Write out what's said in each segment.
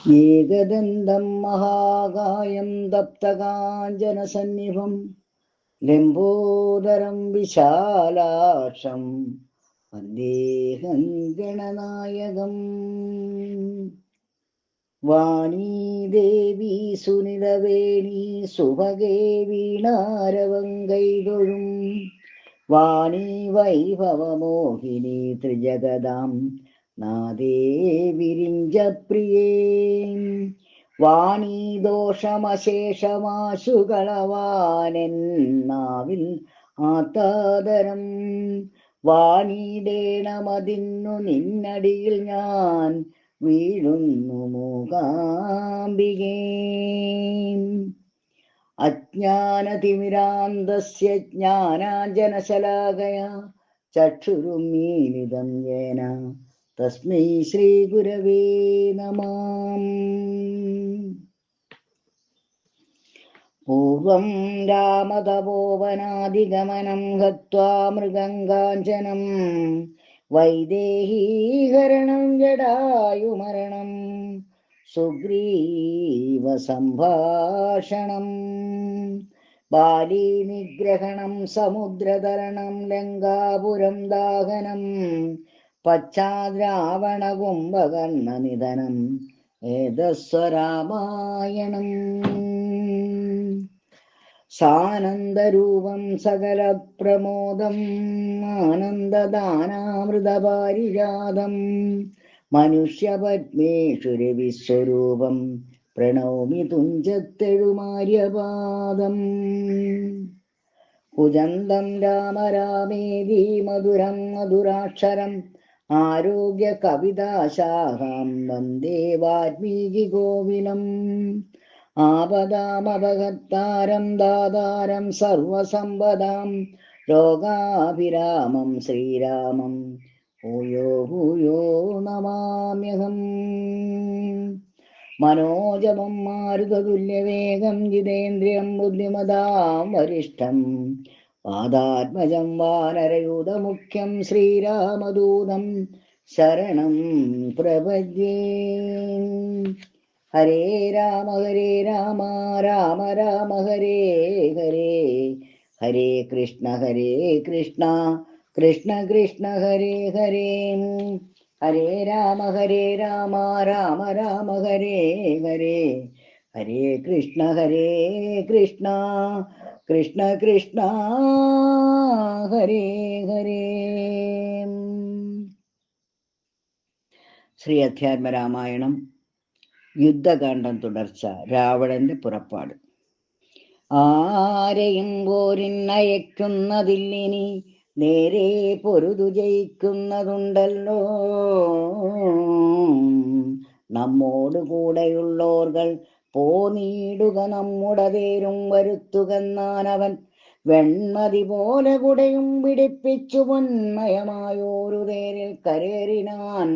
ഏകദന്തം മഹാകായം ദപ്തകാഞ്ചനസന്നിഭം ലംബോദരം വിശാലാക്ഷം വന്ദേഹം ഗണനായകം. വാണീ ദേവി സുനിലവേണി സുഭഗേ വീണാരവങ്കൈതൊഴും വാണി വൈഭവമോഹിനി ത്രിജഗദാം നാദേ വിരിഞ്ചപ്രിയേ. വാണീ ദോഷമശേഷമാശുകളവാനെന്നാവിൽ ആത്താദരം വാണിയിടേണമതിന്നു നിന്നടിയിൽ ഞാൻ വീഴുന്നു മൂകാംബികേ. അജ്ഞാനതിമിരാന്തസ്യ ജ്ഞാനാഞ്ജനശലാകയാ ചക്ഷുരുന്മീലിതം യേന തസ്മൈ ശ്രീഗുരവേ നമഃ. പൂർവം രാമതപോവനാദിഗമനം ഹത്വാ മൃഗങ്കാഞ്ചനം വൈദേഹീഹരണം ജടായുമരണം സുഗ്രീവസംഭാഷണം ബാലീനിഗ്രഹണം സമുദ്രതരണം ലങ്കാപുരം ദാഹനം പശ്ചാദ്രാവണകുംഭകർണനിധനം ഏതസ്വരാമായണം. സാനന്ദരൂപം സകലപ്രമോദം ആനന്ദദാനാമൃതപാരിജാതം മനുഷ്യപത്മേഷു വിശ്വരൂപം പ്രണൗമി തുഞ്ചത്തെഴുമാര്യപാദം. കുജന്തം രാമ രാമേതി മധുരം മധുരാക്ഷരം ആരോഗ്യ കവിതാശാഖാം വന്ദേ വാൽമീകി കോവിലം. ആപദാമപഹർത്താരം ദാതാരം സർവസമ്പദാം ലോകാഭിരാമം ശ്രീരാമം ഭൂയോ ഭൂയോ നമാമ്യഹം. മനോജവം മാരുതതുല്യവേഗം ജിതേന്ദ്രിയം ബുദ്ധിമതാം വരിഷ്ഠം പാദാത്മജം വാനരയൂഥമുഖ്യം ശ്രീരാമദൂതം ശരണം പ്രപദ്യേ. ഹരേ രാമ രാമ രാമ ഹരേ ഹരേ ഹരേ കൃഷ്ണ കൃഷ്ണ കൃഷ്ണ ഹരേ ഹരേ. ഹരേ രാമ രാമ ഹരേ ഹരേ ഹരേ കൃഷ്ണ കൃഷ്ണ കൃഷ്ണ ഹരേ ഹരേ. ശ്രീ അധ്യാത്മരാമായണം യുദ്ധകാന്ഡം തുടർച്ച. രാവണന്റെ പുറപ്പാട്. ആരെയും പോരിന്നയക്കുന്നതില്ലിനി നേരെ പൊരുതു ജയിക്കുന്നതുണ്ടല്ലോ. നമ്മോട് കൂടെയുള്ളോർകൾ പോനീടുക നമ്മുടെ തേരും വരുത്തുകന്നാനവൻ വെൺമതി പോലെ കുടയും പിടിപ്പിച്ചു പൊന്മയമായോരു തേരിൽ കരേറിനാൻ.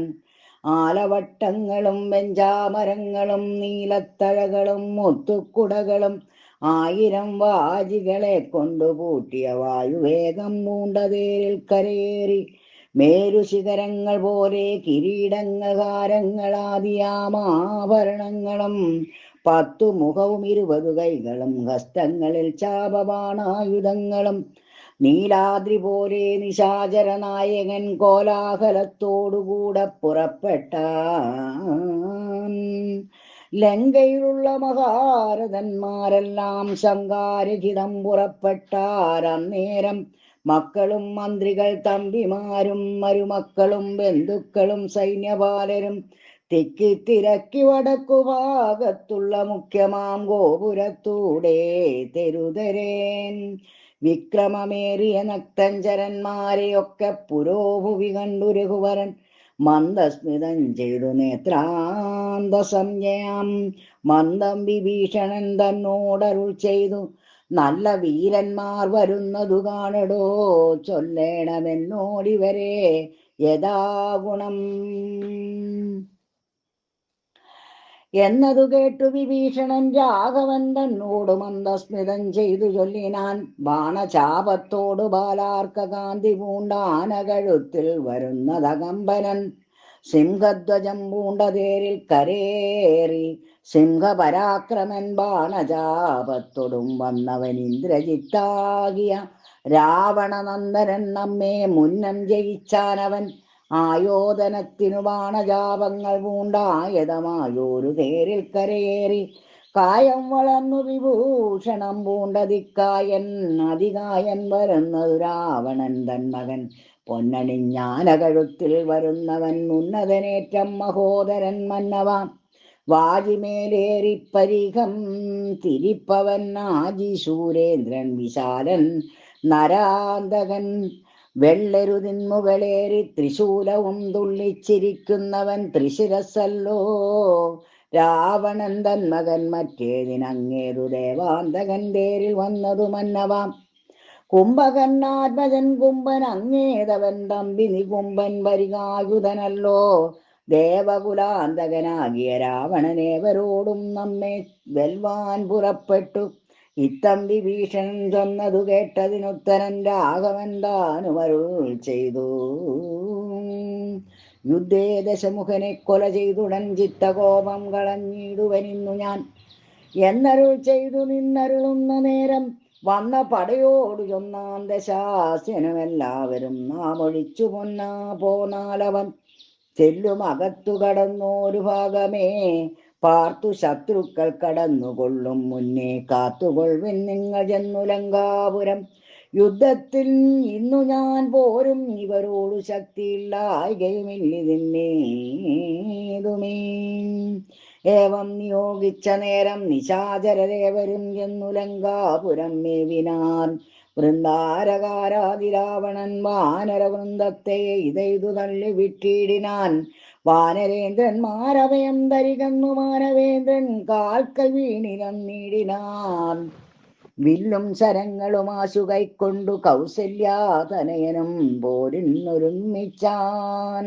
ആലവട്ടങ്ങളും വെഞ്ചാമരങ്ങളും നീലത്തഴകളും മുത്തുക്കുടകളും 1000 വാജികളെ കൊണ്ടുപൂട്ടിയ വായുവേഗം മൂണ്ടതേരിൽ കരേറി മേരുശിഖരങ്ങൾ പോലെ കിരീടങ്ങൾ ഹാരങ്ങളാദിയാമാഭരണങ്ങളും 10 മുഖവും 20 കൈകളും ഹസ്തങ്ങളിൽ ചാപബാണായുധങ്ങളും നീലാദ്രി പോലെ നിശാചര നായകൻ കോലാഹലത്തോടുകൂടെ പുറപ്പെട്ടാൻ. ലങ്കയിലുള്ള മഹാരഥന്മാരെല്ലാം ശങ്കാരഹിതം പുറപ്പെട്ടാരന്നേരം. മക്കളും മന്ത്രികൾ തമ്പിമാരും മരുമക്കളും ബന്ധുക്കളും സൈന്യപാലരും തിക്കിത്തിരക്കി വടക്കുഭാഗത്തുള്ള മുഖ്യമാം ഗോപുരത്തൂടെ തെരുതരേൻ. വിക്രമമേറിയ നക്തഞ്ചരന്മാരെയൊക്കെ പുരോഭുവി കണ്ടു രഘുവരൻ മന്ദസ്മിതം ചെയ്തു നേത്രാന്ത സംജയാം. മന്ദം വിഭീഷണൻ തന്നോടരുൾ ചെയ്തു, നല്ല വീരന്മാർ വരുന്നതു കാണടോ, ചൊല്ലേണമെന്നോടിവരെ യഥാഗുണം. എന്നതു കേട്ടു വിഭീഷണൻ രാഘവൻ തന്നോട് മന്ദസ്മിതം ചെയ്തു ചൊല്ലിനാൻ. ബാണചാപത്തോട് ബാലാർക്ക കാന്തി പൂണ്ട ആനകഴുത്തിൽ വരുന്നതകമ്പനൻ സിംഹധ്വജം പൂണ്ടതേരിൽ കരേറി സിംഹപരാക്രമൻ ബാണജാപത്തൊടും വന്നവൻ ഇന്ദ്രജിത്താകിയ രാവണനന്ദനൻ നമ്മെ മുന്നം ജയിച്ചാനവൻ ആയോധനത്തിനു ബാണജാപങ്ങൾ പൂണ്ടായതമായൊരു തേരിൽ കരയേറി കായം വളർന്നു വിഭൂഷണം പൂണ്ടതിക്കായൻ അതികായൻ വരുന്നതു രാവണൻ തൻ മകൻ പൊന്നണിഞ്ഞാന കഴുത്തിൽ വരുന്നവൻ ഉന്നതനേറ്റം മഹോദരൻ മന്നവാം വാജിമേലേറിപ്പരികം തിരിപ്പവൻ ആജിശൂരേന്ദ്രൻ വിശാലൻ നരാന്തകൻ വെള്ളരുതിൻ മുകളേറി ത്രിശൂലവും തുള്ളിച്ചിരിക്കുന്നവൻ ത്രിശിരസല്ലോ രാവണൻ തൻ മകൻ മറ്റേതിനങ്ങേതു ദേവാന്തകൻ തേരിൽ വന്നതു മന്നവാം കുംഭകർണാത്മജൻ കുംഭൻ അങ്ങേതവൻ തമ്പി നികുംഭൻ വരികായുധനല്ലോ ദേവകുലാന്തകനാകിയ രാവണനേവരോടും നമ്മെ വെൽവാൻ പുറപ്പെട്ടു ഇത്തമ്പി ഭീഷണൻ ചൊന്നതു കേട്ടതിനുത്തരൻ രാഘവൻ താനുമരുൾ ചെയ്തു യുദ്ധേ ദശമുഖനെ കൊല ചെയ്തുടൻ ചിത്തകോപം കളഞ്ഞിടുവനിന്നു ഞാൻ എന്നരുൾ ചെയ്തു നിന്നരുളുന്ന നേരം വന്ന പടയോടു ചൊന്നാം ദശാസ്യനുമെല്ലാവരും നാം ഒഴിച്ചു പൊന്നാ പോന്നാലവൻ ചെല്ലും അകത്തു കടന്നോരു ഭാഗമേ പാർത്തു ശത്രുക്കൾ കടന്നുകൊള്ളും മുന്നേ കാത്തുകൊള്ളുവിൻ നിങ്ങൾ ചെന്നു ലങ്കാപുരം യുദ്ധത്തിൽ ഇന്നു ഞാൻ പോരും ഇവരോടു ശക്തിയില്ലായ്കയുമില്ലിതിന്നേതുമേ ഏവം നിയോഗിച്ച നേരം നിശാചരരേവരും ചെന്നു ലങ്കാപുരം മേവിനാൻ വൃന്ദാരകാരാതിരാവണൻ വാനരവൃന്ദത്തെ ഇതെയ്തു തള്ളി വിട്ടിടിനാൻ വാനരേന്ദ്രന്മാരഭയം ധരികന്നു മാനവേന്ദ്രൻ കാൽക്കൽ വീണിരന്നിടിനാൻ വില്ലും ശരങ്ങളും ആശു കൈക്കൊണ്ടു കൗസല്യാതനയനും പോരിന്നൊരുമിച്ചാൻ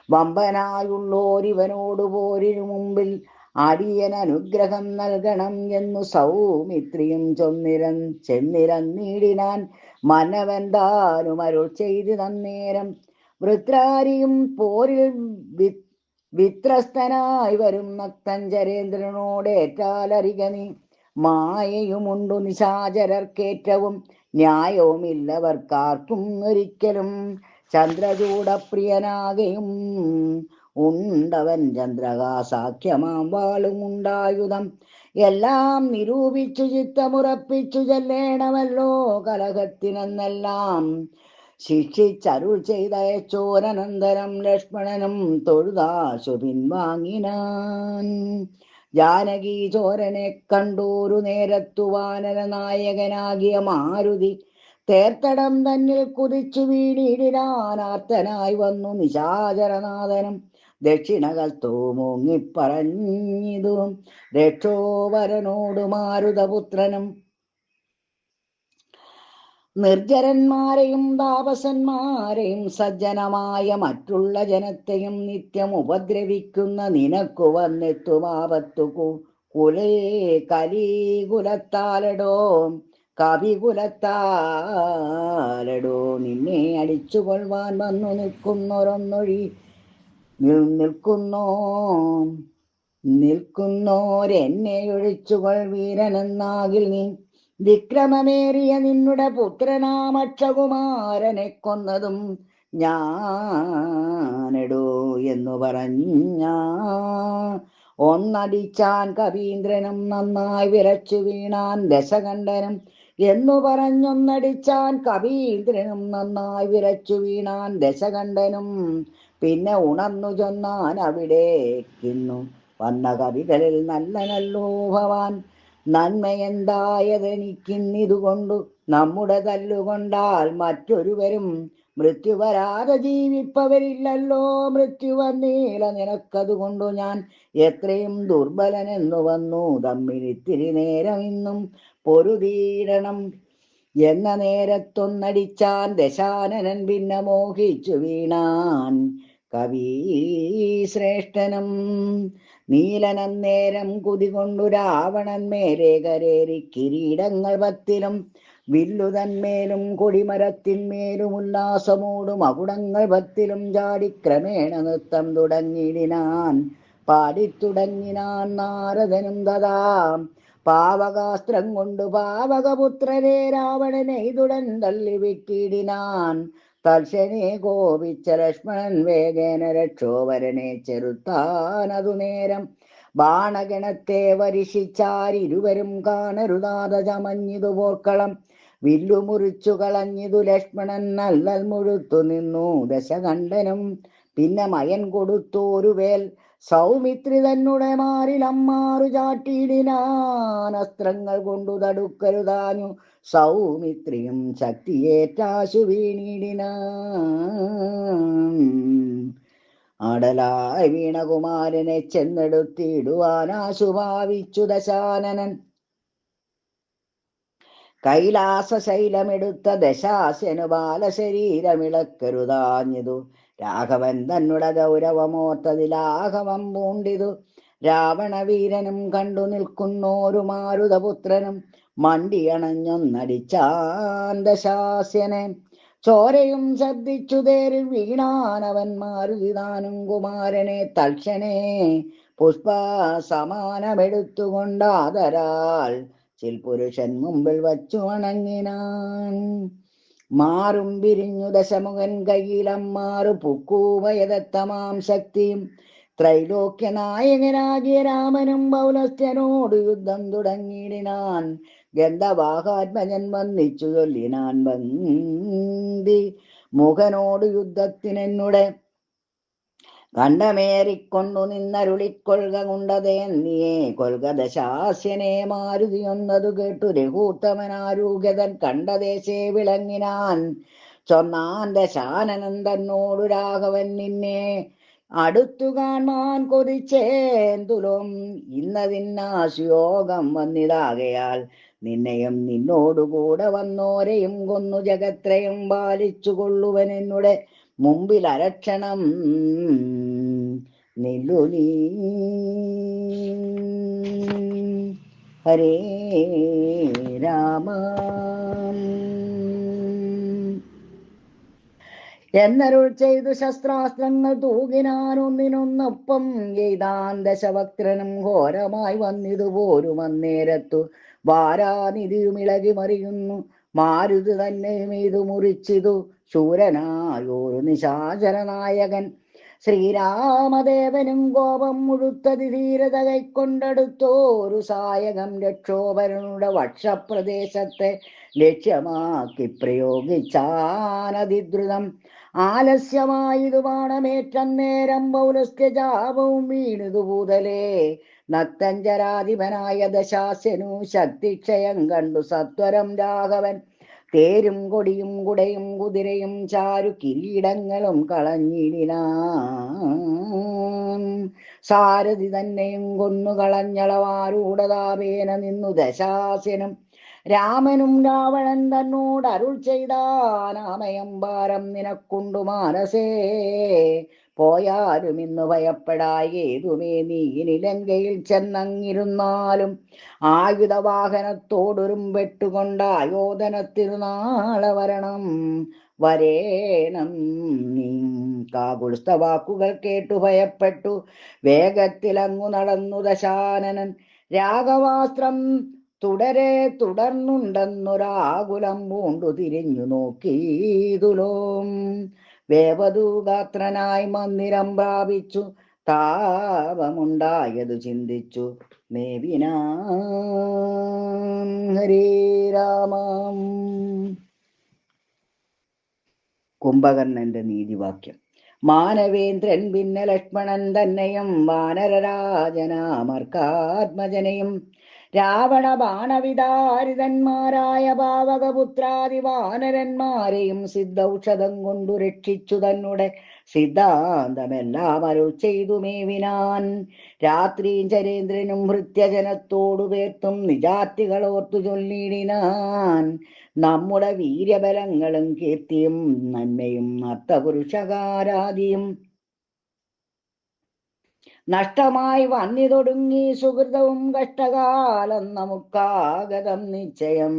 വമ്പനായുള്ളോരിവനോട് പോരിനു മുമ്പിൽ അടിയൻ അനുഗ്രഹം നൽകണം എന്നു സൗമിത്രിയും ചെന്നിരന്നിടിനാൻ മനവൻ താനും അരുൾ ചെയ്തു തന്നേരം വൃത്രാരിയും പോരിൽ വിത്രസ്തനായി വരും നക്തഞ്ചരേന്ദ്രനോടേറ്റാലറിക നീ മായയുമുണ്ടു നിശാചരർക്കേറ്റവും ന്യായവുമില്ലവർക്കാർക്കും ഒരിക്കലും ചന്ദ്രചൂടപ്രിയനാകയും ഉണ്ടവൻ ചന്ദ്രകാസാഖ്യമാം വാളും ഉണ്ടായുധം എല്ലാം നിരൂപിച്ചു ചിത്തമുറപ്പിച്ചു ചെല്ലേണമല്ലോ കലഹത്തിനെന്നെല്ലാം ശിക്ഷിച്ചരുൾ ചെയ്തയച്ചോരനന്തരം ലക്ഷ്മണനും തൊഴുതാശു പിൻവാങ്ങിനാൻ ജാനകി ചോരനെ കണ്ടോരു നേരത്തു വാനര നായകനാകിയ മാരുതി തേർത്തടം തന്നിൽ കുതിച്ചു വീണിടിനാനാർത്തനായി വന്നു നിശാചരനാഥനും ദക്ഷിണകൽത്തോ മൂങ്ങിപ്പറഞ്ഞിതും രക്ഷോവരനോടു മാരുതപുത്രനും നിർജരന്മാരെയും താപസന്മാരെയും സജ്ജനമായ മറ്റുള്ള ജനത്തെയും നിത്യം ഉപദ്രവിക്കുന്ന നിനക്കു വന്നെത്തുമാപത്തു കുലേ കലികുലത്താലടോ കവികുലത്താലടോ നിന്നെ അടിച്ചുകൊള്ളുവാൻ വന്നു നിൽക്കുന്നോരെന്നെ ഒഴിച്ചുകൊൾ വീരനെന്നാകിൽ നീ വിക്രമമേറിയ നിന്നുടെ പുത്രനാമക്ഷകുമാരനെ കൊന്നതും ഞാനെടോ എന്നു പറഞ്ഞ ഒന്നടിച്ചാൻ കവീന്ദ്രനും നന്നായി വിറച്ചു വീണാൻ ദശകണ്ഠനും എന്നു പറഞ്ഞൊന്നടിച്ചാൻ കവീന്ദ്രനും നന്നായി വിറച്ചു വീണാൻ ദശകണ്ഠനും പിന്നെ ഉണർന്നു ചൊന്നാൻ അവിടേക്കിന്നു വന്ന കവികളിൽ നല്ലനല്ലോ ഭവാൻ നന്മയെന്തായതെനിക്കിന്നിതുകൊണ്ടു നമ്മുടെ തല്ലുകൊണ്ടാൽ മറ്റൊരുവരും മൃത്യു വരാതെ ജീവിപ്പവരില്ലല്ലോ മൃത്യു വന്നീല നിനക്കതുകൊണ്ടു ഞാൻ എത്രയും ദുർബലനെന്നു വന്നു തമ്മിലിത്തിരി നേരം ഇന്നും പൊരുതീരണം എന്ന നേരത്തൊന്നടിച്ചാൻ ദശാനനൻ പിന്നെ മോഹിച്ചു വീണാൻ കവി ശ്രേഷ്ഠനും നീലനന്നേരം കുതികൊണ്ടു രാവണൻ മേലെ കരേറി കിരീടങ്ങൾ പത്തിലും വില്ലുതന്മേലും കൊടിമരത്തിന്മേലും ഉല്ലാസമോടും അകുടങ്ങൾ പത്തിലും ചാടി ക്രമേണ നൃത്തം തുടങ്ങിടിനാൻ. പാടിത്തുടങ്ങിനാൻ നാരദനും തഥാ. പാവകാസ്ത്രം കൊണ്ട് പാവകപുത്രരെ രാവണനെ ഇതുടൻ തള്ളിവിട്ടിടിനാൻ. തൽക്ഷണേ കോപിച്ച ലക്ഷ്മണൻ വേഗേന രക്ഷോവരനെ ചെറുത്താനതു നേരം. ബാണഗണത്തെ വരിഷിച്ചാരിരുവരും കാണരുതാത ചമഞ്ഞിതു പോർക്കളം. വില്ലുമുറിച്ചു കളഞ്ഞിതു ലക്ഷ്മണൻ നല്ലൽ മുഴുത്തു നിന്നു ദശകണ്ഠനും. പിന്നെ മയൻ കൊടുത്തോരു വേൽ സൗമിത്രി തന്നെ മാറിലമ്മാറു ചാട്ടിയിടിനാൻ. അസ്ത്രങ്ങൾ കൊണ്ടു തടുക്കരുതാഞ്ഞു സൗമിത്രിയും ശക്തിയേറ്റാശു വീണിടിനാൻ. ആടലായി വീണകുമാരനെ ചെന്നെടുത്തിടുവാനാശു ഭാവിച്ചു ദശാനനൻ. കൈലാസശൈലമെടുത്ത ദശാസ്യനു ബാലശരീരമിളക്കരുതാഞ്ഞിതു. രാഘവൻ തന്നുട ഗൗരവമോർത്തതിലാഘവം പൂണ്ടിതു. രാവണവീരനും കണ്ടു നിൽക്കുന്നോരു മാരുതപുത്രനും മണ്ടിയണഞ്ഞൊന്നടിച്ചാൻ ദശാസ്യനെ. ചോരയും ശബ്ദിച്ചു തേരിൽ വീണാനവൻ മാരുതിതാനും കുമാരനെ തൽക്ഷണേ പുഷ്പ സമാനമെടുത്തുകൊണ്ടാദരാൽ ചിൽപുരുഷൻ മുമ്പിൽ വച്ചു വണങ്ങിനാൻ. മാറും വിരിഞ്ഞു ദശമുഖൻ കയ്യിലമ്മാറു പുക്കൂവയതത്തമാം ശക്തിയും. ത്രൈലോക്യനായകനാകിയ രാമനും പൗലസ്ത്യനോട് യുദ്ധം തുടങ്ങിയിടിനാൻ. ഗന്ധവാഹാത്മജൻ വന്നിച്ചു ചൊല്ലിനാൻ ബന്ദി മുഖനോട് യുദ്ധത്തിനെന്നുടെ കണ്ടമേറിക്കൊണ്ടു നിന്നരുളിക്കൊൽക കൊണ്ടതേന്നിയേ കൊൽക ദശാസ്യനെ. മാരുതിയൊന്നതു കേട്ടു രഘൂത്തമനാരൂഗ്യതൻ കണ്ടദേശേ വിളങ്ങിനാൻ. ചൊന്നാൻ ദശാനനൻ തന്നോടു രാഘവൻ നിന്നെ അടുത്തു കാൺമാൻ കൊതിച്ചേന്തുലും. ഇന്നതിന്നാശുയോഗം വന്നിതാകയാൽ നിന്നെയും നിന്നോടുകൂടെ വന്നോരെയും കൊന്നു ജഗത്രയും പാലിച്ചു കൊള്ളുവൻ എന്നുടെ മുമ്പിൽ അരക്ഷണം നില്ലു നീ. ഹരേ രാമ എന്നരുൾ ചെയ്തു ശസ്ത്രാസ്ത്രങ്ങൾ തൂകിനാനൊന്നിനൊന്നൊപ്പം എയ്താൻ ദശവക്രനും. ഘോരമായി വന്നിതു പോരും അന്നേരത്തു വാരാനിധിയുമിളകി മറിയുന്നു. മാരുതി തന്നെയും ഇതു മുറിച്ചിതു ശൂരനായോരു നിശാചരനായകൻ. ശ്രീരാമദേവനും കോപം മുഴുത്തതി ധീരത കൈക്കൊണ്ടെടുത്തോരു സായകം രക്ഷോപരനുടെ വക്ഷപ്രദേശത്തെ ലക്ഷ്യമാക്കി പ്രയോഗിച്ചാനതിദ്രുതം. ആലസ്യമായതു ബാണമേറ്റന്നേരം പൗലസ്ത്യജാപവും വീണിതു ഭൂതലേ. നക്തഞ്ചരാധിപനായ ദശാസ്യനു ശക്തിക്ഷയം കണ്ടു സത്വരം രാഘവൻ. തേരും കൊടിയും കുടയും കുതിരയും ചാരു കിരീടങ്ങളും കളഞ്ഞിടിനാൻ. സാരഥി തന്നെയും കൊന്നു കളഞ്ഞളവാരൂഢതാപേന നിന്നു ദശാസ്യനും. രാമനും രാവണൻ തന്നോട് അരുൾ ചെയ്താനാമയം നിനക്കുണ്ടു മാനസേ. പോയാലും ഇന്നു ഭയപ്പെടായി ഏതുമേ നീ ഇനി ലങ്കയിൽ ചെന്നങ്ങിരുന്നാലും. ആയുധവാഹനത്തോടൊരും വെട്ടുകൊണ്ടായോധനത്തിരുനാളെ വരണം വരേണം നീ. കാകുൽസ്ഥ വാക്കുകൾ കേട്ടു ഭയപ്പെട്ടു വേഗത്തിലങ്ങു നടന്നു ദശാനനൻ. രാഘവാസ്ത്രം തുടർന്നുണ്ടെന്നൊരാകുലം പൂണ്ടു തിരിഞ്ഞു നോക്കിയതുലോം. വേവദൂഗാത്രനായി മന്ദിരം പ്രാപിച്ചു താപമുണ്ടായതു ചിന്തിച്ചു നേവിനാൻ. ഹരേ രാമം. കുംഭകർണന്റെ നീതിവാക്യം. മാനവേന്ദ്രൻ പിന്നെ ലക്ഷ്മണൻ തന്നെയും വാനരരാജനാമർക്കാത്മജനെയും രാവണ ബാണവിതാരിതന്മാരായ പാവകപുത്രാദി വാനരന്മാരെയും സിദ്ധൌഷധം കൊണ്ടു രക്ഷിച്ചു തന്നെ സിദ്ധാന്തമെല്ലാം അരുൾ ചെയ്തു മേവിനാൻ. രാത്രിയും ചരേന്ദ്രനും ഭൃത്യജനത്തോടു പേർത്തും നിജാത്തികളോർത്തു ചൊല്ലിടിനാൻ. നമ്മുടെ വീര്യബലങ്ങളും കീർത്തിയും നന്മയും അർത്ഥപുരുഷകാരാദിയും നഷ്ടമായി വന്നിതൊടുങ്ങി സുഹൃതവും കഷ്ടകാലം നമുക്കാഗതം നിശ്ചയം.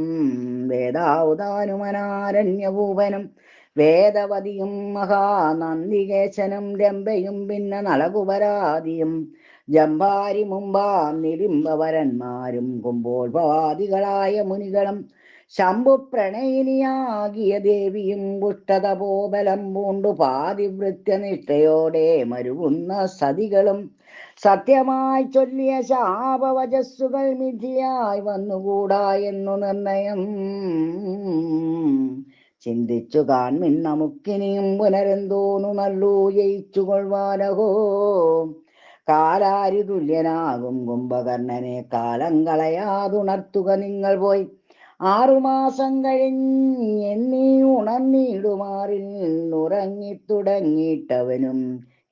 വേദാവുതാനുമനാരണ്യഭൂപനും വേദവതിയും മഹാനന്ദികേശനും രംഭയും പിന്നെ നളകുപരാതിയും ജംഭാരി മുമ്പാം നിരിംബവരന്മാരും കുമ്പോത്ഭവാദികളായ മുനികളും ശംഭു പ്രണയിനിയാകിയ ദേവിയും പുഷ്ടതപോബലം പൂണ്ടു പാതിവൃത്യനിഷ്ഠയോടെ മരുവുന്ന സതികളും സത്യമായി ചൊല്ലിയ ശാപവചസ്സുകൾ മിഥിയായി വന്നുകൂടാ എന്നു നിർണയം ചിന്തിച്ചു കാൺമിൻ നമുക്കിനിയും പുനരെന്തോന്നു നല്ലൂ ജയിച്ചു കൊള്ളുവാനഹോ. കാലാരി തുല്യനാകും കുംഭകർണനെ കാലം കളയാതുണർത്തുക നിങ്ങൾ പോയി. 6 മാസം കഴിഞ്ഞെന്നീ ഉണർന്നിടുമാറിൽ ഉറങ്ങിത്തുടങ്ങിയിട്ടവനും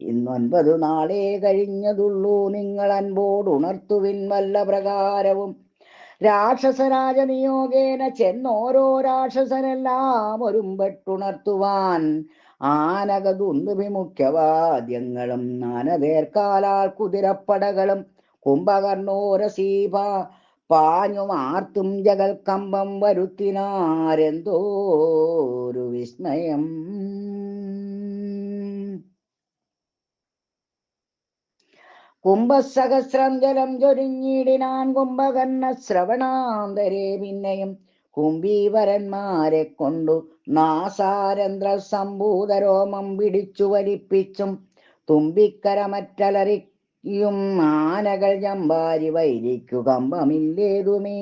ഇന്ന് 9 നാളെ കഴിഞ്ഞതുള്ളൂ. നിങ്ങൾ അൻപോടുണർത്തുവിൻ വല്ല പ്രകാരവും. രാക്ഷസരാജനിയോഗേന ചെന്നോരോ രാക്ഷസരെല്ലാം ഒരുമ്പെട്ടുണർത്തുവാൻ ആനകതുണ്ടുവിമുഖ്യവാദ്യങ്ങളും ആനതേർക്കാലാൽ കുതിരപ്പടകളും കുംഭകർണോരസീപ പാഞ്ഞുമാർത്തും ജഗൽക്കമ്പം വരുത്തിനാരെന്തോരു വിസ്മയം. കുംഭസഹസ്രം ജലം ചൊരിഞ്ഞിടിനാൻ കുംഭകർണ ശ്രവണാന്തരേ. പിന്നെയും കുംഭീവരന്മാരെ കൊണ്ടു നാസാരന്ധ്ര സംഭൂതരോമം പിടിച്ചു വലിപ്പിച്ചും തുമ്പിക്കരമറ്റലറിയും ആനകൾ ജമ്പാരി വൈരിക്കു കമ്പമില്ലേതുമേ.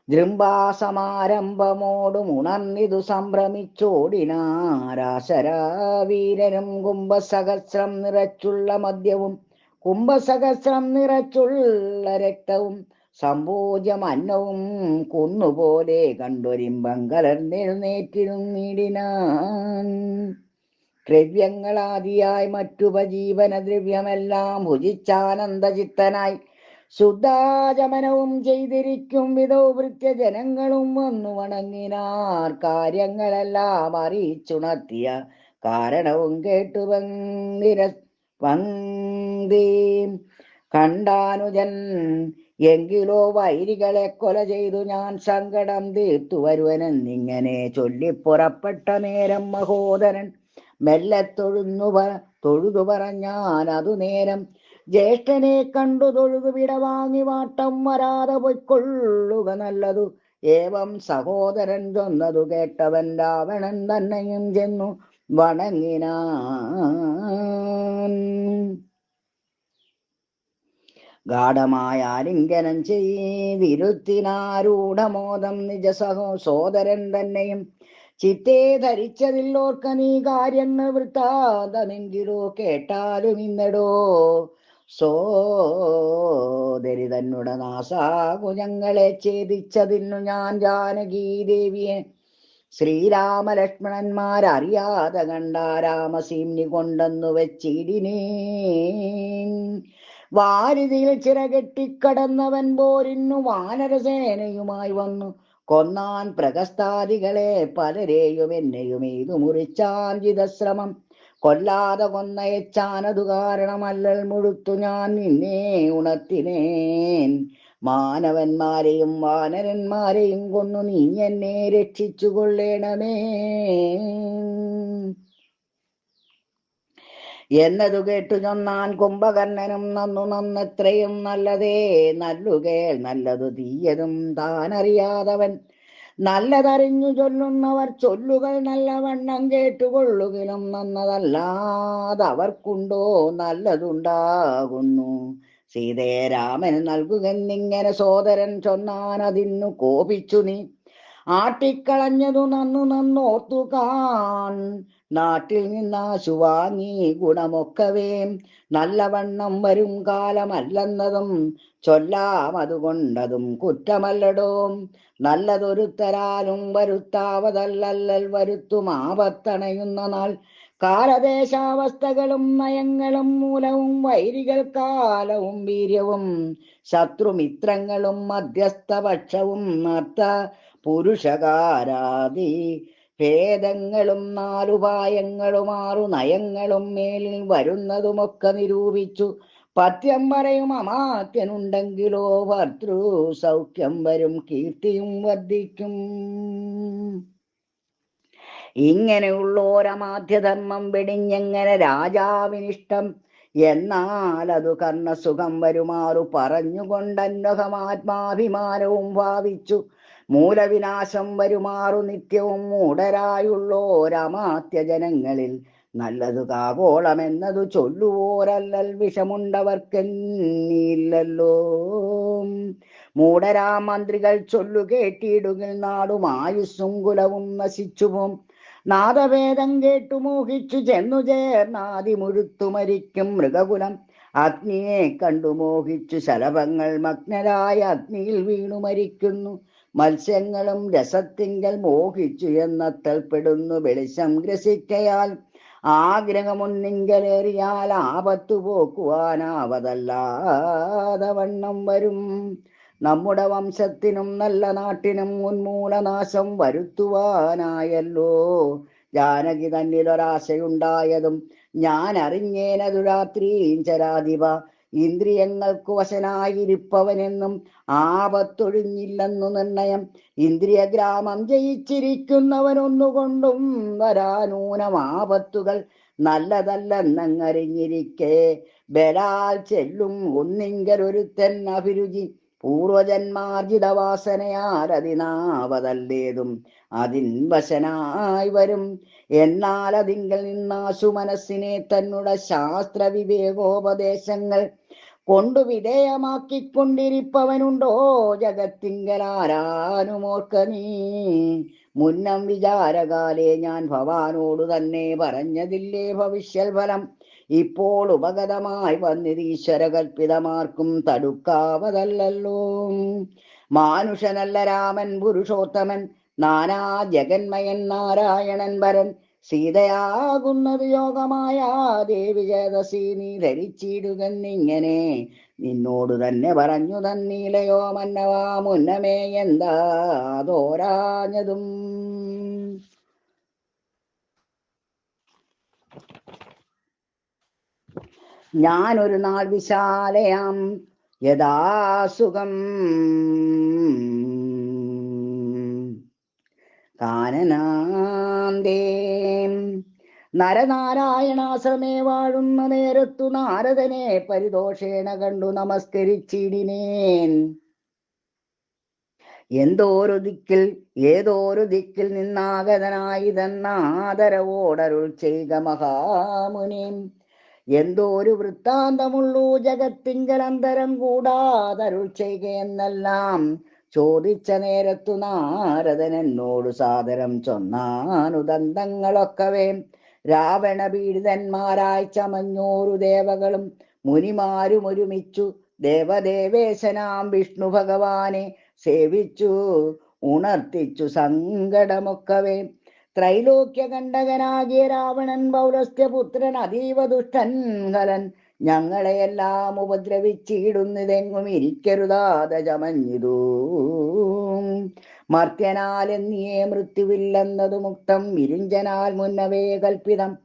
ജൃംഭാസമാരംഭമോടും ഉണർന്നിതു സംഭ്രമിച്ചോടിനാരാശരാവീരനും കുംഭസഹസ്രം നിറച്ചുള്ള മദ്യവും കുംഭസഹസ്രം നിറച്ചുള്ള രക്തവും സമ്പൂജ്യം അന്നവും കുന്നുപോലെ കണ്ടൊരിമ്പം കലർന്നെഴുന്നേറ്റിരുന്നിടിനാൻ. ദ്രവ്യങ്ങളാദിയായി മറ്റുപജീവന ദ്രവ്യമെല്ലാം ഭുജിച്ചാനന്ദചിത്തനായി ശുദ്ധാചമനവും ചെയ്തിരിക്കും വിധോ വൃത്യജനങ്ങളും വന്നു വണങ്ങിനാർ. കാര്യങ്ങളെല്ലാം അറിയിച്ചുണർത്തിയ കാരണവും കേട്ടു വന്ദീ കണ്ടാനുജൻ. എങ്കിലോ വൈരികളെ കൊല ചെയ്തു ഞാൻ സങ്കടം തീർത്തു വരുവനെന്നിങ്ങനെ ചൊല്ലിപ്പുറപ്പെട്ട നേരം മഹോദരൻ മെല്ലെ തൊഴുതു പറഞ്ഞാൻ അതു നേരം. ജ്യേഷ്ഠനെ കണ്ടു തൊഴുതു വിടവാങ്ങി വാട്ടം വരാതെ പൊയ്ക്കൊള്ളുക നല്ലതു. ഏവം സഹോദരൻ ചൊന്നതു കേട്ടവൻ രാവണൻ തന്നെയും ചെന്നു വണങ്ങിനാൻ. ഗാഠമായ ആലിംഗനം ചെയ്തിരുത്തിനാരൂഢമോദം നിജ സഹോദരൻ തന്നെയും. ചിത്തേ ധരിച്ചതില്ലോർക്ക നീ കാര്യങ്ങൾ വൃത്താന്തമെങ്കിലോ കേട്ടാലും ഇന്നടോ. സോദരി തന്നുട നാസാകുജങ്ങളെ ഛേദിച്ചതിന്നു ഞാൻ ജാനകീദേവിയെ ശ്രീരാമലക്ഷ്മണന്മാരറിയാതെ കണ്ട രാമസീമ്നി കൊണ്ടെന്നു വെച്ചിടിനേ. വാരിതിയിൽ ചിറകെട്ടിക്കടന്നവൻ പോരിന്നു വാനരസേനയുമായി വന്നു കൊന്നാൻ പ്രഗസ്താദികളെ പലരെയും എന്നെയും ഏതു മുറിച്ചാൻ ജിതശ്രമം. കൊല്ലാതെ കൊന്നയച്ചാനതു കാരണമല്ലൽ മുഴുത്തു ഞാൻ നിന്നെ ഉണർത്തിനേൻ. മാനവന്മാരെയും വാനരന്മാരെയും കൊന്നു നീ എന്നെ രക്ഷിച്ചു കൊള്ളേണമേ എന്നതു കേട്ടു ചൊന്നാൻ കുംഭകർണനും. നന്നെത്രയും നല്ലതേ നല്ലുകേൾ നല്ലതു തീയതും താനറിയാതവൻ. നല്ലതറിഞ്ഞു ചൊല്ലുന്നവർ ചൊല്ലുകൾ നല്ലവണ്ണം കേട്ടുകൊള്ളുകിലും നന്നതല്ലാതവർക്കുണ്ടോ നല്ലതുണ്ടാകുന്നു. സീതയെ രാമന് നൽകുകെന്നിങ്ങനെ സോദരൻ ചൊന്നാൻ. അതിന്നു കോപിച്ചു നീ ആട്ടിക്കളഞ്ഞതു നന്നോർത്തു കാൺ. നാട്ടിൽ നിന്നാശു വാങ്ങി ഗുണമൊക്കവേ നല്ലവണ്ണം വരും കാലമല്ലെന്നതും ചൊല്ലാം. അതുകൊണ്ടതും കുറ്റമല്ലടോ. നല്ലതൊരുത്തരാലും വരുത്താവതല്ലൽ വരുത്തും ആപത്തണയുന്ന നാൾ. കാലദേശാവസ്ഥകളും നയങ്ങളും മൂലവും വൈരികൾ കാലവും വീര്യവും ശത്രുമിത്രങ്ങളും മധ്യസ്ഥപക്ഷവും അർത്ഥ പുരുഷകാരാദി ഭേദങ്ങളും നാലുപായങ്ങളുമാറു നയങ്ങളും മേലിൽ വരുന്നതുമൊക്കെ നിരൂപിച്ചു. പഥ്യം പറയും അമാത്യനുണ്ടെങ്കിലോ ഭർത്തൃ സൗഖ്യം വരും, കീർത്തിയും വർദ്ധിക്കും. ഇങ്ങനെയുള്ളോരമാധ്യധർമ്മം വെടിഞ്ഞെങ്ങനെ രാജാവിനിഷ്ടം, എന്നാൽ അതു കർണസുഖം വരുമാറു പറഞ്ഞുകൊണ്ടന്വഹമാത്മാഭിമാനവും ഭാവിച്ചു. മൂലവിനാശം വരുമാറു നിത്യവും മൂഢരായുള്ളോരമാത്യ ജനങ്ങളിൽ നല്ലതു കാകോളമെന്നതു ചൊല്ലുവോരല്ലൽ വിഷമുണ്ടവർക്കെന്നില്ലല്ലോ. മൂഢരാ മന്ത്രികൾ ചൊല്ലു കേട്ടിടുകിൽ നാടും ആയുസ്സും കുലവും നശിച്ചുപോം. നാദഭേദം കേട്ടു മോഹിച്ചു ചെന്നു ചേർന്നാദി മുഴുത്തു മരിക്കും മൃഗകുലം. അഗ്നിയെ കണ്ടു മോഹിച്ചു ശലഭങ്ങൾ മഗ്നരായ അഗ്നിയിൽ വീണു മരിക്കുന്നു. മത്സ്യങ്ങളും രസത്തിങ്കൽ മോഹിച്ചു എന്നത്തൽപ്പെടുന്നു. വെളിച്ചം ഗ്രസിക്കയാൽ ആഗ്രഹമൊന്നിങ്കലേറിയാൽ ആപത്തു പോക്കുവാനാവതല്ലാതെ വണ്ണം വരും. നമ്മുടെ വംശത്തിനും നല്ല നാട്ടിനും ഉന്മൂലനാശം വരുത്തുവാനായല്ലോ ജാനകി തന്നിലൊരാശയുണ്ടായതും ഞാൻ അറിഞ്ഞേനതു രാത്രീഞ്ചരാധിപ. ഇന്ദ്രിയങ്ങൾക്കു വശനായിരിപ്പവനെന്നും ആപത്തൊഴിഞ്ഞില്ലെന്നു നിർണയം. ഇന്ദ്രിയഗ്രാമം ജയിച്ചിരിക്കുന്നവനൊന്നുകൊണ്ടും വരാനൂനം ആപത്തുകൾ നല്ലതല്ലെന്നങ്ങറിഞ്ഞിരിക്കെ ബലാൽ ചെല്ലും ഒന്നിങ്കലൊരുത്തൻ അഭിരുചി. പൂർവജന്മാർജിത വാസനയാലതിനാവതല്ലേതും അതിൻ വശനായി വരും. എന്നാൽ അതിങ്കൽ നിന്നാശു മനസ്സിനെ തന്നുടെ ശാസ്ത്ര വിവേകോപദേശങ്ങൾ കൊണ്ടു വിധേയമാക്കിക്കൊണ്ടിരിപ്പവനുണ്ടോ ജഗത്തിങ്കലാരാനുമോർക്ക നീ. മുന്നം വിചാരകാലേ ഞാൻ ഭവാനോടു തന്നെ പറഞ്ഞതില്ലേ ഭവിഷ്യൽ ഫലം. ഇപ്പോൾ ഉപഗതമായി വന്നിത് ഈശ്വരകൽപ്പിതമാർക്കും തടുക്കാവതല്ലോ. മാനുഷനല്ല രാമൻ പുരുഷോത്തമൻ, നാനാ ജഗന്മയൻ നാരായണൻ വരൻ. സീതയാകുന്നത് യോഗമായ ദേവി ചേതസി നീ ധരിച്ചിടുകന്നിങ്ങനെ നിന്നോടു തന്നെ പറഞ്ഞു തന്നീലയോ മന്നവാ മുന്നമേ എന്താ തോരാഞ്ഞതും. ഞാനൊരു നാൾ വിശാലയാം യഥാസുഖം കാനനാന്തേ നരനാരായണാശ്രമേ വാഴുന്ന നേരത്തു നാരദനെ പരിദോഷേണ കണ്ടു നമസ്കരിച്ചിടിനേൻ. ഏതോരു ദിക്കിൽ നിന്നാഗതനായി തന്നാദരവോടരുൾ ചെയ്ത മഹാമുനി. എന്തോരു വൃത്താന്തമുള്ളൂ ജഗത്തിങ്കലന്തരം കൂടാതരുൾ ചെയ്യുകയെന്നെല്ലാം ചോദിച്ച നേരത്തു നാരദൻ എന്നോടു സാദരം ചൊന്നാനുദന്തങ്ങളൊക്കവേ. രാവണ പീഡിതന്മാരായി ചമഞ്ഞോരു ദേവകളും മുനിമാരും ഒരുമിച്ചു ദേവദേവേശനാം വിഷ്ണു ഭഗവാനെ സേവിച്ചു ഉണർത്തിച്ചു സങ്കടമൊക്കവേ. ത്രൈലോക്യ കണ്ടകനാകിയ രാവണൻ പൗലസ്ത്യപുത്രൻ അതീവ ദുഷ്ടൻ ഹലൻ. ഞങ്ങളെയെല്ലാം ഉപദ്രവിച്ചിടുന്നിതെങ്ങും ഇരിക്കരുതാതെ ചമഞ്ഞിതു. മർത്യനാലെന്നിയേ മൃത്യുവില്ലെന്നതു മുക്തം വിരിഞ്ചനാൽ മുന്നവേ കൽപ്പിതം.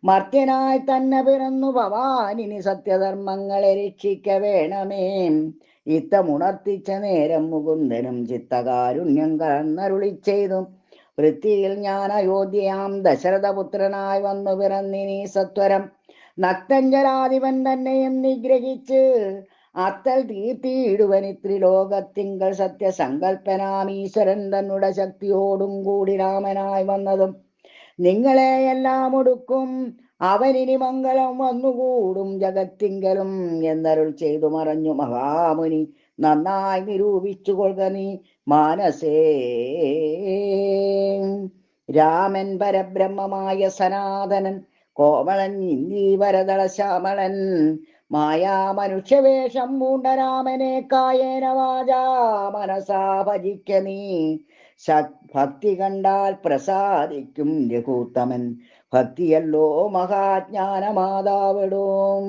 മർത്യനായി തന്നെ പിറന്നു ഭവാനിനി സത്യധർമ്മങ്ങളെ രക്ഷിക്ക വേണമേ. ഇത്തമുണർത്തിച്ച നേരം മുകുന്ദനും ചിത്തകാരുണ്യം കലർന്നരുളി ചെയ്തു. വൃത്തിയിൽ ഞാൻ അയോധ്യയാം ദശരഥപുത്രനായി വന്നു പിറന്നിനി സത്വരം. നക്തഞ്ചരാധിപൻ തന്നെയും നിഗ്രഹിച്ച് അത്തൽ തീർത്തിയിടുവനിത്രിലോകത്തിങ്കൽ സത്യസങ്കൽപ്പനാമീശ്വരൻ തന്നുടെ ശക്തിയോടും കൂടി രാമനായി വന്നതും. നിങ്ങളെയെല്ലാം ഒടുക്കും അവനിനി മംഗളം വന്നുകൂടും ജഗത്തിങ്കലും എന്നരുൾ ചെയ്തു മറഞ്ഞു മഹാമുനി. നന്നായി നിരൂപിച്ചു കൊള്ളുക നീ മാനസേ. രാമൻ പരബ്രഹ്മമായ സനാതനൻ, കോമളൻ ഇന്ദീവരദള ശ്യാമളൻ. മായാ മനുഷ്യവേഷം പൂണ്ട രാമനെ കായേന വാചാ മനസാ ഭജിക്ക നീ. ഭക്തി കണ്ടാൽ പ്രസാദിക്കും രഘൂത്തമൻ, ഭക്തിയല്ലോ മഹാജ്ഞാനമാതാവിടും.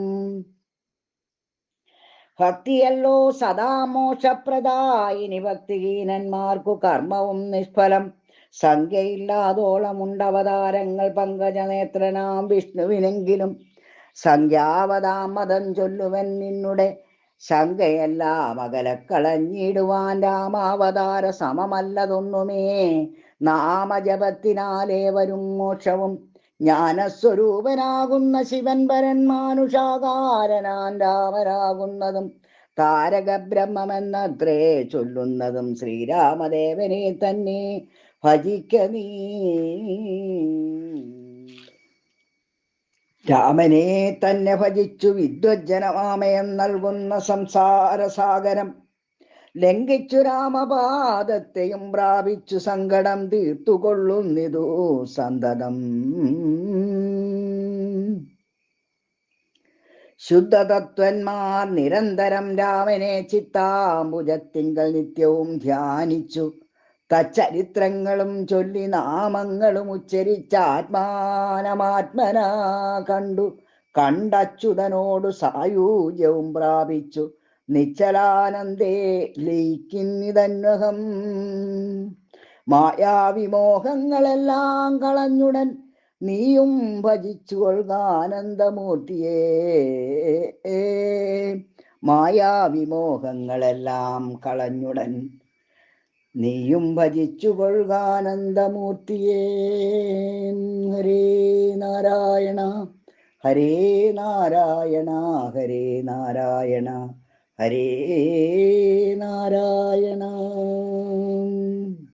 ഭക്തിയല്ലോ സദാ മോക്ഷപ്രദായിനി, ഭക്തിഹീനന്മാർക്കു കർമ്മവും നിഷ്ഫലം. സംഖ്യയില്ലാതോളമുണ്ടവതാരങ്ങൾ പങ്കജനേത്രനാം വിഷ്ണുവിനെങ്കിലും സംഖ്യാവതാം മതം ചൊല്ലുവൻ നിന്നുടെ ശങ്കയെല്ലാം അകലക്കളഞ്ഞിടുവാൻ രാമാവതാര സമമല്ലതൊന്നുമേ. നാമജപത്തിനാലേ വരും മോക്ഷവും ജ്ഞാനസ്വരൂപനാകുന്ന ശിവൻ പരൻ മാനുഷാകാരനാൻ രാമനാകുന്നതും താരക ബ്രഹ്മമെന്നത്രേ ചൊല്ലുന്നതും ശ്രീരാമദേവനെ തന്നെ ഭജിക്ക നീ. രാമനെ തന്നെ ഭജിച്ചു വിദ്വജ്ജനമാമയം നൽകുന്ന സംസാരസാഗരം ലംഘിച്ചു രാമപാദത്തെയും പ്രാപിച്ചു സങ്കടം തീർത്തുകൊള്ളുന്നിതു സന്തതം. ശുദ്ധതത്വന്മാർ നിരന്തരം രാമനെ ചിത്താംബുജത്തിങ്കൽ നിത്യവും ധ്യാനിച്ചു തച്ചരിത്രങ്ങളും ചൊല്ലി നാമങ്ങളും ഉച്ചരിച്ചാത്മാനമാത്മനാ കണ്ടച്യുതനോടു സായൂജ്യവും പ്രാപിച്ചു നിശ്ചലാനന്ദേ ലയിക്കുന്നിതന്വഹം. മായാവിമോഹങ്ങളെല്ലാം കളഞ്ഞുടൻ നീയും ഭജിച്ചു കൊൾകാനന്ദമൂർത്തിയേ. മായാവിമോഹങ്ങളെല്ലാം കളഞ്ഞുടൻ നീയും ഭജിച്ചു കൊൾകാനന്ദമൂർത്തിയേ. ഹരേ നാരായണ ഹരേ നാരായണ ഹരേ നാരായണ ഹരേ നാരായണ.